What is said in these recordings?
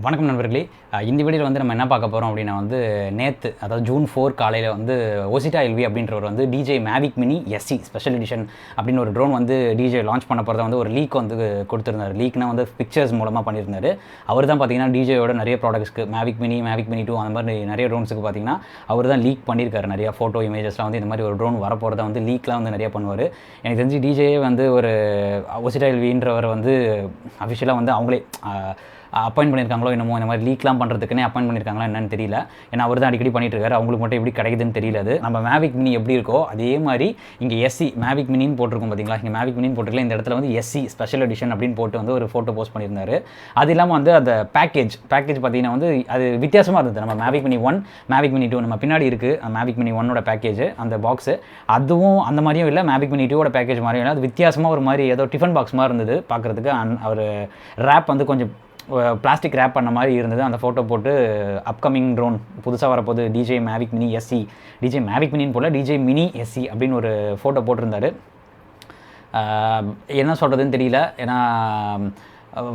வணக்கம் நண்பர்களே. இந்த வீடியோவில் வந்து நம்ம என்ன பார்க்க போகிறோம் அப்படின்னா வந்து நேற்று அதாவது ஜூன் 4 காலையில் வந்து ஒசிட்டா எல்வி அப்படின்றவர் வந்து DJI Mavic mini SE special edition அப்படின்னு ஒரு ட்ரோன் வந்து டிஜே லான்ச் பண்ண போகிறத வந்து ஒரு லீக் வந்து கொடுத்துருந்தார். லீக்னா வந்து பிக்சர்ஸ் மூலமாக பண்ணியிருந்தார். அவர் தான் பார்த்தீங்கன்னா டிஜேயோட நிறைய ப்ராடக்ட்ஸ்க்கு மேவிக் மினி 2 அந்த மாதிரி நிறைய ட்ரோன்ஸுக்கு பார்த்தீங்கன்னா அவர் தான் லீக் பண்ணியிருக்காரு. நிறையா ஃபோட்டோ இமேஜஸ்லாம் வந்து இந்த மாதிரி ஒரு ட்ரோன் வரப்போகிறத வந்து லீக்லாம் வந்து நிறைய பண்ணுவார். எனக்கு தெரிஞ்சு டிஜேயே வந்து ஒரு ஒசிட்டா எல்வின்றவர் வந்து அஃபிஷியலாக வந்து அவங்களே அப்பாயிண்ட் பண்ணியிருக்காங்களோ என்னமோ இந்த மாதிரி லீக்லாம் பண்ணுறதுக்குன்னே அப்பாயிண்ட் பண்ணியிருக்காங்களா என்னன்னு தெரியல. ஏன்னா அவர் தான் அடிக்கடி பண்ணிட்டு இருக்காரு. அவங்களுக்கு மட்டும் எப்படி கிடைக்குதுன்னு தெரியல. அது நம்ம மேவிக் மினி எப்படி இருக்கோ அதே மாதிரி இங்கே எஸ்சி மேவிக் மினின்னு போட்டிருக்கோம் பார்த்தீங்களா. இங்கே மேவிக் மினின்னு போட்டிருக்கல, இந்த இடத்துல வந்து எஸ்சி ஸ்பெஷல் எடிஷன் அப்படின்னு போட்டு வந்து ஒரு ஃபோட்டோ போஸ்ட் பண்ணியிருந்தாரு. அது இல்லாமல் வந்து அந்த பேக்கேஜ் பார்த்தீங்கன்னா வந்து அது வித்தியாசமாக இருந்தது. நம்ம மேவிக் மினி 1 மேவிக் மினி 2 நம்ம பின்னாடி இருக்குது மேவிக் மினி 1ஓட பேக்கேஜ் அந்த பாக்ஸு, அதுவும் அந்த மாதிரியும் இல்லை, மேவிக் மினி 2ஓட பேக்கேஜ் மாதிரியும் இல்லை. அது வித்தியாசமாக ஒரு மாதிரி ஏதோ டிஃபன் பாக்ஸ் மாதிரி இருந்தது பார்க்குறதுக்கு. ஒரு ரேப் வந்து கொஞ்சம் பிளாஸ்டிக் ரேப் பண்ண மாதிரி இருந்தது. அந்த ஃபோட்டோ போட்டு அப்கமிங் ட்ரோன் புதுசாக வரப்போது DJI Mavic mini SC, DJI Mavic மினின்னு போல் டிஜே மினி எஸ்சி அப்படின்னு ஒரு ஃபோட்டோ போட்டிருந்தார். என்ன சொல்கிறதுன்னு தெரியல. ஏன்னா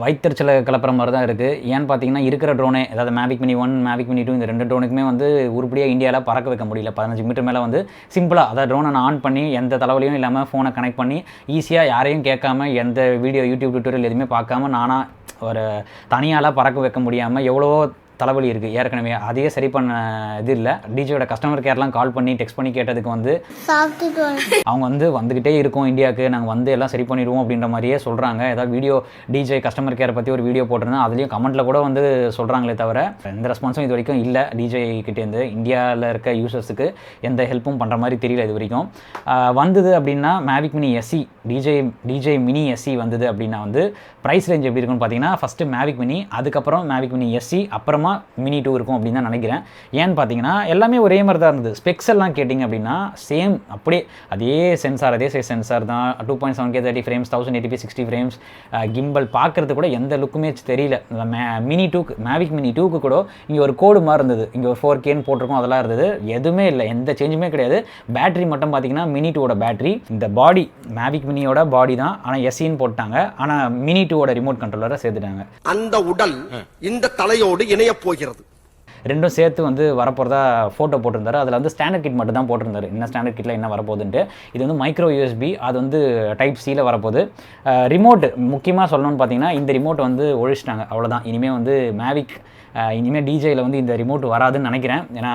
வைத்தறிச்சலை கிளப்புற மாதிரி தான் இருக்குது. ஏன்னு பார்த்தீங்கன்னா இருக்கிற ட்ரோனே, அதாவது மேவிக் மினி 1 மேவிக் மினி 2 இந்த 2 ட்ரோனுக்குமே வந்து உருப்படியாக இந்தியாவில் பறக்க வைக்க முடியல. 15 மீட்டர் மேலே வந்து சிம்பிளாக அதாவது ட்ரோனை நான் ஆன் பண்ணி எந்த தலைவலியும் இல்லாமல் ஃபோனை கனெக்ட் பண்ணி ஈஸியாக யாரையும் கேட்காம எந்த வீடியோ யூடியூப் டியூட்டோரியல் எதுவுமே பார்க்காம நானாக ஒரு தனியாலாம் பறக்க வைக்க முடியாமல் எவ்வளவோ தலைவலி இருக்குது ஏற்கனவே. அதையே சரி பண்ண இது இல்லை. டிஜேயோட கஸ்டமர் கேர்லாம் கால் பண்ணி டெக்ஸ்ட் பண்ணி கேட்டதுக்கு வந்து அவங்க வந்து வந்துக்கிட்டே இருக்கோம் இந்தியாவுக்கு, நாங்கள் வந்து எல்லாம் சரி பண்ணிடுவோம் அப்படின்ற மாதிரியே சொல்கிறாங்க. ஏதாவது வீடியோ டிஜே கஸ்டமர் கேரை பற்றி ஒரு வீடியோ போட்டிருந்தேன், அதுலேயும் கமெண்ட்டில் கூட வந்து சொல்கிறாங்களே தவிர எந்த ரெஸ்பான்ஸும் இது வரைக்கும் இல்லை டிஜே கிட்டேருந்து. இந்தியாவில் இருக்க யூசர்ஸுக்கு எந்த ஹெல்ப்பும் பண்ணுற மாதிரி தெரியல இது வரைக்கும். வந்தது அப்படின்னா Mavic mini SC DJI mini SE வந்தது அப்படின்னா வந்து ப்ரைஸ் ரேஞ்ச் எப்படி இருக்குன்னு பார்த்தீங்கன்னா ஃபஸ்ட்டு மேவிக் மினி, அதுக்கப்புறம் மேவிக் மினி எஸ்சி, அப்புறமா மினி 2 இருக்கும் அப்படின்னு தான் நினைக்கிறேன். ஏன்னு பார்த்தீங்கன்னா எல்லாமே ஒரே மாதிரி தான் இருந்தது. ஸ்பெக்ஸ் எல்லாம் கேட்டிங்க அப்படின்னா சேம், அப்படியே அதே சென்சார், அதே சைஸ் சென்சார் தான். 2.7K 30 frames, 1080p 60 frames, gimbal பார்க்குறது கூட எந்த லுக்குமே தெரியல. மினி 2க்கு மேவிக் மினி 2க்கு கூட இங்கே ஒரு கோடு மாதிரி இருந்தது, இங்கே ஒரு 4Kன்னு போட்டிருக்கோம், அதெல்லாம் இருந்தது. எதுவுமே இல்லை, எந்த சேஞ்சுமே கிடையாது. பேட்டரி மட்டும் பார்த்தீங்கன்னா மினி 2ஓட பேட்டரி, இந்த பாடி மேவிக் மினியோட பாடி தான், ஆனால் எஸ்சின்னு போட்டாங்க. ஆனால் மினி 2ஓட ரிமோட் கண்ட்ரோலரை சேர்த்துட்டாங்க. அந்த உடல் இந்த தலையோடு இணைய போகிறது. ரெண்டும் சேர்த்து வந்து வரப்போகிறதா ஃபோட்டோ போட்டிருந்தாரு. அதில் வந்து ஸ்டாண்டர்ட் கிட் மட்டும் தான் போட்டிருந்தாரு. என்ன ஸ்டாண்டர்ட் கிட்டில் என்ன வரப்போகுதுன்ட்டு. இது வந்து மைக்ரோ யூஎஸ்பி, அது வந்து டைப் சியில் வரப்போகுது. ரிமோட் முக்கியமாக சொல்லணும்னு பார்த்தீங்கன்னா இந்த ரிமோட் வந்து ஒழிச்சிட்டாங்க, அவ்வளோதான். இனிமேல் வந்து மேவிக் இனிமேல் டிஜேயில் வந்து இந்த ரிமோட் வராதுன்னு நினைக்கிறேன். ஏன்னா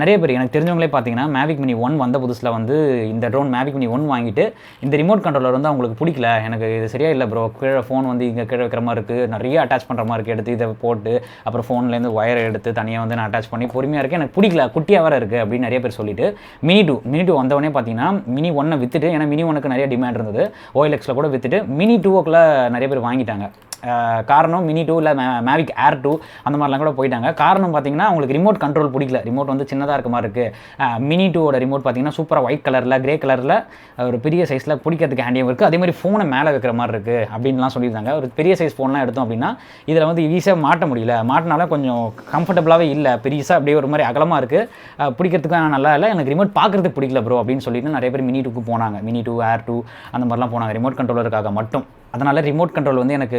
நிறைய பேர் எனக்கு தெரிஞ்சவங்களே பார்த்தீங்கன்னா மேவிக் மினி 1 வந்த புதுசில் வந்து இந்த ட்ரோன் மேவிக் மினி 1 வாங்கிட்டு இந்த ரிமோட் கண்ட்ரோலர் வந்து அவங்களுக்கு பிடிக்கல, எனக்கு இது சரியா இல்லை ப்ரோ, கீழே ஃபோன் வந்து இங்கே கீழே வைக்கிற மாதிரி இருக்குது, நிறைய அட்டாச் பண்ணுற மாதிரி இருக்குது, எடுத்து இதை போட்டு அப்புறம் ஃபோன்லேருந்து ஒயரை எடுத்து தனியாக வந்து நான் அட்டாச் பண்ணி பொறுமையாக இருக்குது, எனக்கு பிடிக்கல, குட்டியாக வேறு இருக்குது அப்படின்னு நிறைய பேர் சொல்லிட்டு மினி 2 வந்தவொடனே பார்த்தீங்கன்னா மினி 1 விற்றுட்டு, ஏன்னா மினி 1க்கு நிறைய டிமாண்ட் இருந்தது, OLXில் கூட விற்றுட்டு மினி 2க்குள்ளே நிறைய பேர் வாங்கிட்டாங்க. காரணம் மினி 2 இல்லை மேவிக் ஏர் 2 அந்த மாதிரிலாம் கூட போயிட்டாங்க. காரணம் பார்த்தீங்கன்னா அவங்களுக்கு ரிமோட் கண்ட்ரோல் பிடிக்கல, ரிமோட் வந்து சின்னதாக இருக்க மாதிரி இருக்குது. மினி 2ஓட ரிமோட் பார்த்தீங்கன்னா சூப்பராக ஒயிட் கலரில் கிரே கலரில் ஒரு பெரிய சைஸில் பிடிக்கிறதுக்கு ஹேண்டியும் இருக்குது, அதே மாதிரி ஃபோனை மேலே வைக்கிற மாதிரி இருக்குது அப்படின்லாம் சொல்லியிருந்தாங்க. ஒரு பெரிய சைஸ் ஃபோன்லாம் எடுத்தோம் அப்படின்னா இதில் வந்து ஈஸியாக மாட்ட முடியல, மாட்டினாலும் கொஞ்சம் கம்ஃபர்டபுளாகவே இல்லை, பெருசாக அப்படியே ஒரு மாதிரி அகலமாக இருக்குது, பிடிக்கிறதுக்கு நல்லா இல்லை, எனக்கு ரிமோட் பார்க்குறதுக்கு பிடிக்கல ப்ரோ அப்படின்னு சொல்லிட்டு நிறைய பேர் மினி 2க்கு போனாங்க. மினி 2 ஏர் 2 அந்த மாதிரிலாம் போனாங்க ரிமோட் கண்ட்ரோலருக்காக மட்டும். அதனால் ரிமோட் கண்ட்ரோல் வந்து எனக்கு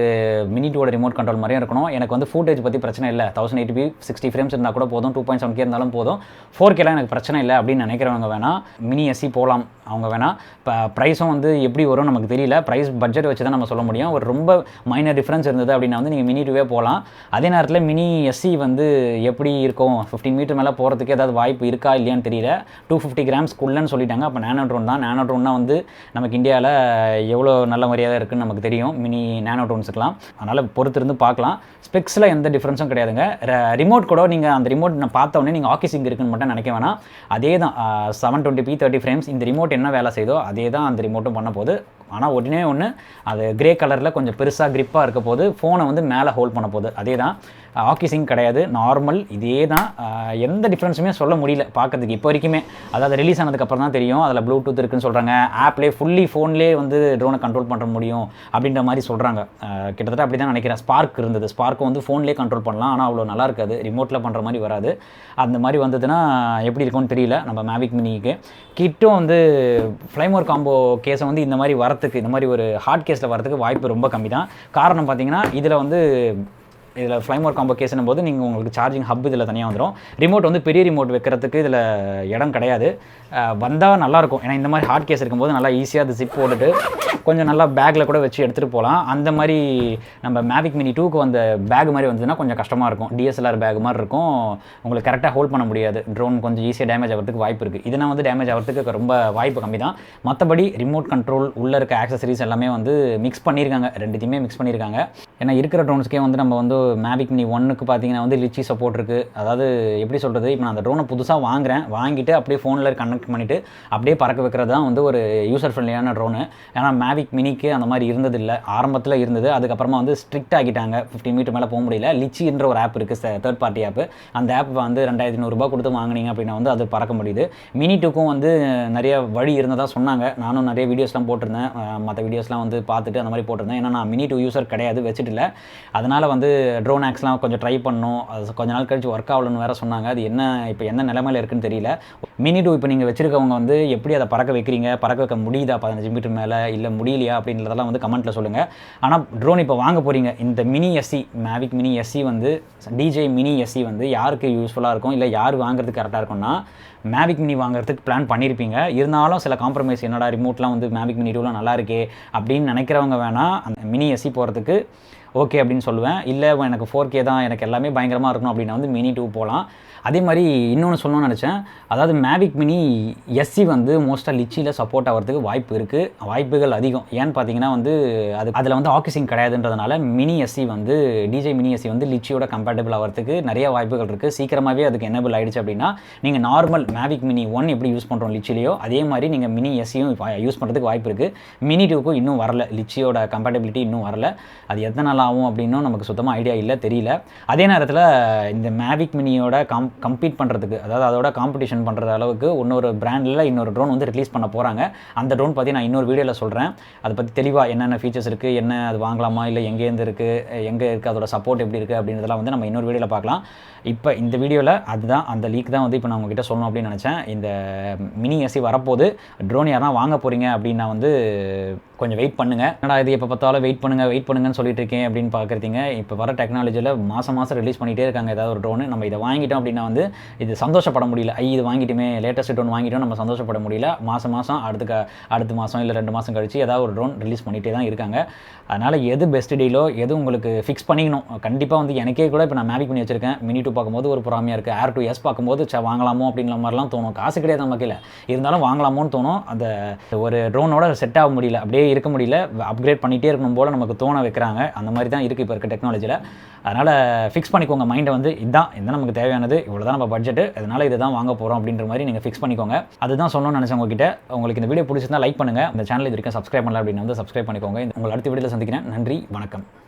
மினி 2ஓட ரிமோட் கண்ட்ரோல் மாதிரியும் இருக்கணும். எனக்கு வந்து ஃபுட்டேஜ் பற்றி பிரச்சனை இல்லை, 1080p 60 ஃப்ரேம்ஸ் இருந்தால் கூட போதும், 2.7K இருந்தாலும் போதும், 4Kலாம் எனக்கு பிரச்சனை இல்லை அப்படின்னு நினைக்கிறவங்க வேணால் மினி எஸ்சி போகலாம். அவங்க வேணால் இப்போ ப்ரைஸும் வந்து எப்படி வரும் நமக்கு தெரியல, ப்ரைஸ் பட்ஜெட் வச்சு தான் நம்ம சொல்ல முடியும். ஒரு ரொம்ப மைனர் டிஃப்ரென்ஸ் இருந்தது அப்படின்னா வந்து நீங்கள் மினி 2வே போகலாம். அதே நேரத்தில் மினி எஸ்சி வந்து எப்படி இருக்கும், 15 மீட்டர் மேலே போகிறதுக்கு ஏதாவது வாய்ப்பு இருக்கா இல்லையான்னு தெரியல. 250 கிராம்ஸ்க்குள்ளன்னு சொல்லிட்டாங்க. அப்போ நேனோ ட்ரோன் தான். நேனோ ட்ரோன்னா வந்து நமக்கு இந்தியாவில் எவ்வளோ நல்ல மரியாதை இருக்குதுன்னு நமக்கு தெரியும் மினி நேனோ ட்ரோன்ஸுக்கெலாம். அதனால் பொறுத்திருந்து பார்க்கலாம். ஸ்பெக்ஸில் எந்த டிஃப்ரென்ஸும் கிடையாதுங்க. ரிமோட் கூட நீங்கள் அந்த ரிமோட் நான் பார்த்தோன்னே நீங்கள் ஆக்கி சிங்க் இருக்குன்னு மட்டும் நினைக்க வேணாம். அதே தான் 720p 30 ஃப்ரேம்ஸ் இந்த ரிமோட் என்ன வேலை செய்தோ அதே தான் அந்த ரிமோட்டும் பண்ண போகுது. ஆனால் உடனே ஒன்று அது கிரே கலரில் கொஞ்சம் பெருசாக கிரிப்பாக இருக்க போது, ஃபோனை வந்து மேலே ஹோல்ட் பண்ண போகுது. அதே தான், ஆக்கி சிங்க் கிடையாது, நார்மல் இதே தான். எந்த டிஃப்ரென்ஸுமே சொல்ல முடியல பார்க்கறதுக்கு இப்போ வரைக்குமே. அதாவது ரிலீஸ் ஆனதுக்கப்புறம் தான் தெரியும். அதில் ப்ளூடூத் இருக்குன்னு சொல்கிறாங்க, ஆப்லேயே ஃபுல்லி ஃபோன்லேயே வந்து ட்ரோனை கண்ட்ரோல் பண்ணுற முடியும் அப்படின்ற மாதிரி சொல்கிறாங்க. கிட்டத்தட்ட அப்படி தான் நினைக்கிறேன். ஸ்பார்க் இருந்தது, ஸ்பார்க்கும் வந்து ஃபோன்லேயே கண்ட்ரோல் பண்ணலாம், ஆனால் அவ்வளோ நல்லா இருக்காது, ரிமோட்டில் பண்ணுற மாதிரி வராது. அந்த மாதிரி வந்ததுன்னா எப்படி இருக்கும்னு தெரியல. நம்ம மேவிக் மினிக்கு கிட்டும் வந்து ஃப்ளைமோர் காம்போ கேஸை வந்து இந்த மாதிரி வரத்துக்கு, இந்த மாதிரி ஒரு ஹார்ட் கேஸில் வரதுக்கு வாய்ப்பு ரொம்ப கம்மி தான். காரணம் பார்த்தீங்கன்னா இதில் வந்து இதில் ஃப்ளைமோர் காம்போ கேஸ்னும் போது நீங்கள் உங்களுக்கு சார்ஜிங் ஹப் இதில் தனியாக வந்துடும். ரிமோட் வந்து பெரிய ரிமோட் வைக்கிறதுக்கு இதில் இடம் கிடையாது. வந்தால் நல்லாயிருக்கும். ஏன்னா இந்த மாதிரி ஹார்ட் கேஸ் இருக்கும்போது நல்லா ஈஸியாக அது ஜிப் போட்டுட்டு கொஞ்சம் நல்லா பேக்கில் கூட வச்சு எடுத்துகிட்டு போகலாம். அந்த மாதிரி நம்ம மேவிக் மினி 2க்கு வந்த பேக் மாதிரி வந்ததுன்னா கொஞ்சம் கஷ்டமாக இருக்கும். DSLR பேக் மாதிரி இருக்கும். உங்களுக்கு கரெக்டாக ஹோல்ட் பண்ண முடியாது. ட்ரோன் கொஞ்சம் ஈஸியாக டேமேஜ் ஆகிறதுக்கு வாய்ப்பு இருக்குது. இதனால் வந்து டேமேஜ் ஆகிறதுக்கு ரொம்ப வாய்ப்பு கம்மி தான். மற்றபடி ரிமோட் கண்ட்ரோல் உள்ளே இருக்க ஆக்சசரிஸ் எல்லாமே வந்து மிக்ஸ் பண்ணியிருக்காங்க. ரெண்டுத்தையுமே மிக்ஸ் பண்ணியிருக்காங்க. ஏன்னா இருக்கிற ட்ரோன்ஸ்க்கே வந்து நம்ம வந்து மேவிக் மினி 1க்கு பார்த்தீங்கன்னா வந்து லிச்சி சப்போர்ட் இருக்குது. அதாவது எப்படி சொல்கிறது, இப்போ நான் அந்த ட்ரோனை புதுசாக வாங்கிட்டு அப்படியே ஃபோனில் கனெக்ட் பண்ணிவிட்டு அப்படியே பறக்க வைக்கிறது தான் வந்து ஒரு யூசர் ஃப்ரெண்ட்லியான ட்ரோனு. ஏன்னா மேவிக் மினிக்கு அந்த மாதிரி இருந்ததில்லை. ஆரம்பத்தில் இருந்தது. அதுக்கப்புறமா வந்து ஸ்ட்ரிக்ட் ஆகிட்டாங்க. 50 மீட்டர் மேலே போக முடியல. லிச்சின்ற ஒரு ஆப் இருக்குது, தேர்ட் பார்ட்டி ஆப். அந்த ஆப் வந்து 2200 ரூபாய் கொடுத்து வாங்கினீங்க அப்படின்னா வந்து அது பறக்க முடியுது. மினி 2க்கும் வந்து நிறைய வழி இருந்ததாக சொன்னாங்க. நானும் நிறைய வீடியோஸ்லாம் போட்டிருந்தேன். மற்ற வீடியோஸ்லாம் வந்து பார்த்துட்டு அந்த மாதிரி போட்டிருந்தேன். ஏன்னா நான் மினி 2 யூசர் கிடையாது, வச்சுட்டு இல்லை. அதனால் வந்து ட்ரோன் ஆக்ஸ்லாம் கொஞ்சம் ட்ரை பண்ணோம். அது கொஞ்ச நாள் கழிச்சு ஒர்க் ஆகலன்னு வேறு சொன்னாங்க. அது இப்போ என்ன நிலைமையில் இருக்குன்னு தெரியல. மினி 2 இப்போ நீங்கள் வச்சுருக்கவங்க வந்து எப்படி அதை பறக்க வைக்கிறீங்க, பறக்க வைக்க முடியுதா 15 மீட்டர் மேலே, இல்லை முடியலையா அப்படின்றதெல்லாம் வந்து கமெண்ட்டில் சொல்லுங்கள். ஆனால் ட்ரோன் இப்போ வாங்க போகிறீங்க, இந்த Mini SE Mavic mini SE வந்து டிஜே மினி எஸ்சி வந்து யாருக்கு யூஸ்ஃபுல்லாக இருக்கும், இல்லை யார் வாங்குறதுக்கு கரெக்டாக இருக்கும்னா மேவிக் மினி வாங்குறதுக்கு பிளான் பண்ணியிருப்பீங்க. இருந்தாலும் சில காம்ப்ரமைஸ், என்னடா ரிமோட்லாம் வந்து மேவிக் மினி 2லாம் நல்லா இருக்கே அப்படின்னு நினைக்கிறவங்க வேணால் அந்த மினி எஸ்சி போகிறதுக்கு ஓகே அப்படின்னு சொல்லுவேன். இல்லை எனக்கு 4K தான், எனக்கு எல்லாமே பயங்கரமாக இருக்கணும் அப்படின்னா வந்து மினி 2 போகலாம். அதே மாதிரி இன்னொன்று சொல்லணும்னு நினச்சேன். அதாவது மேவிக் மினி எஸ்சி வந்து மோஸ்ட்டாக லிச்சியில் சப்போர்ட் ஆகிறதுக்கு வாய்ப்புகள் அதிகம். ஏன்னு பார்த்தீங்கன்னா வந்து அதில் வந்து ஆக்கிசிங் கிடையாதுன்றதுனால மினி எஸ்சி வந்து டிஜே மினி எஸ்சி வந்து லிச்சியோட கம்பேட்டபிள் ஆகிறதுக்கு நிறைய வாய்ப்புகள் இருக்குது. சீக்கிரமாகவே அதுக்கு எனேபிள் ஆகிடுச்சு அப்படின்னா நீங்கள் நார்மல் மேவிக் மினி 1 எப்படி யூஸ் பண்ணுறோம் லிச்சிலையோ அதே மாதிரி நீங்கள் மினி எஸ்சியும் யூஸ் பண்ணுறதுக்கு வாய்ப்பு இருக்குது. மினி 2க்கும் இன்னும் வரல, லிச்சியோட கம்பேட்டபிலிட்டி இன்னும் வரல. அது எத்தனை நாள் ஆகும் அப்படின்னும் நமக்கு சுத்தமாக ஐடியா இல்லை, தெரியல. அதே நேரத்தில் இந்த மேவிக் மினியோட கம்பீட் பண்ணுறதுக்கு, அதாவது அதோட காம்படிஷன் பண்ணுற அளவுக்கு இன்னொரு பிராண்டில் இன்னொரு ட்ரோன் வந்து ரிலீஸ் பண்ண போகிறாங்க. அந்த ட்ரோன் பற்றி நான் இன்னொரு வீடியோவில் சொல்கிறேன். அதை பற்றி தெளிவாக என்னென்ன ஃபீச்சர்ஸ் இருக்குது, என்ன அது வாங்கலாமா இல்லை எங்கேருந்து இருக்குது, அதோட சப்போர்ட் எப்படி இருக்குது அப்படின்றதெல்லாம் வந்து நம்ம இன்னொரு வீடியோவில் பார்க்கலாம். இப்போ இந்த வீடியோவில் அதுதான் அந்த லீக் தான் வந்து இப்போ நான் உங்ககிட்ட சொல்லணும் அப்படின்னு நினச்சேன். இந்த மினி எஸ்சி வரப்போது. ட்ரோன் யாரா வாங்க போகிறீங்க அப்படின்னா வந்து கொஞ்சம் வெயிட் பண்ணுங்கள். என்னடா இது எப்போ பார்த்தாலும் வெயிட் பண்ணுங்கன்னு சொல்லிட்டு இருக்கேன் அப்படின்னு பார்க்குறீங்க. இப்போ வர டெக்னாலஜியில் மாதம் ரிலீஸ் பண்ணிகிட்டே இருக்காங்க ஏதாவது ஒரு ட்ரோனு. நம்ம இதை வாங்கிட்டோம் அப்படின்னா வந்து இது சந்தோஷப்பட முடியல. இது வாங்கிட்டுமே, லேட்டஸ்ட் ட்ரோன் வாங்கிட்டோம், நம்ம சந்தோஷப்பட முடியல. மாதம் அடுத்த மாதம் இல்லை 2 மாதம் கழிச்சு ஏதாவது ஒரு ட்ரோன் ரிலீஸ் பண்ணிகிட்டே தான் இருக்காங்க. அதனால் எது பெஸ்ட் டீலோ எது உங்களுக்கு ஃபிக்ஸ் பண்ணிக்கணும். கண்டிப்பாக வந்து எனக்கே கூட இப்போ நான் மேவிக் பண்ணி வச்சிருக்கேன். மினி 2 பார்க்கும்போது ஒரு பொறாமையாக இருக்குது. Air 2S பார்க்கும்போது வாங்கலாமோ அப்படின்ற மாதிரிலாம் தோணும். காசு கிடையாது நம்ம கையில், இருந்தாலும் வாங்கலாமோன்னு தோணும். அந்த ஒரு ட்ரோனோட செட் ஆக முடியல, அப்படியே இருக்க முடியல, அப்கிரேட் பண்ணிகிட்டே இருக்கணும் போல் நமக்கு தோண வைக்கிறாங்க. அந்த மாதிரி தான் இருக்குது இப்போ இருக்க டெக்னாலஜியில். அதனால் ஃபிக்ஸ் பண்ணிக்கோங்க மைண்டை வந்து இதுதான் நமக்கு தேவையானது, இவ்வளோ தான் நம்ம பட்ஜெட்டு, அதனால் இதை தான் வாங்க போகிறோம் அப்படின்ற மாதிரி நீங்கள் ஃபிக்ஸ் பண்ணிக்கோங்க. அதுதான் சொல்லணும்னு நினச்சேன் உங்ககிட்ட. உங்களுக்கு இந்த வீடியோ பிடிச்சிருந்தா லைக் பண்ணுங்கள். இந்த சேனல் இது வரைக்கும் சப்ஸ்கிரைப் பண்ணல அப்படின்னு வந்து சப்ஸ்கிரைப் பண்ணிக்கோங்க. உங்களை அடுத்த வீடியோவில் சந்திக்கிறேன். நன்றி, வணக்கம்.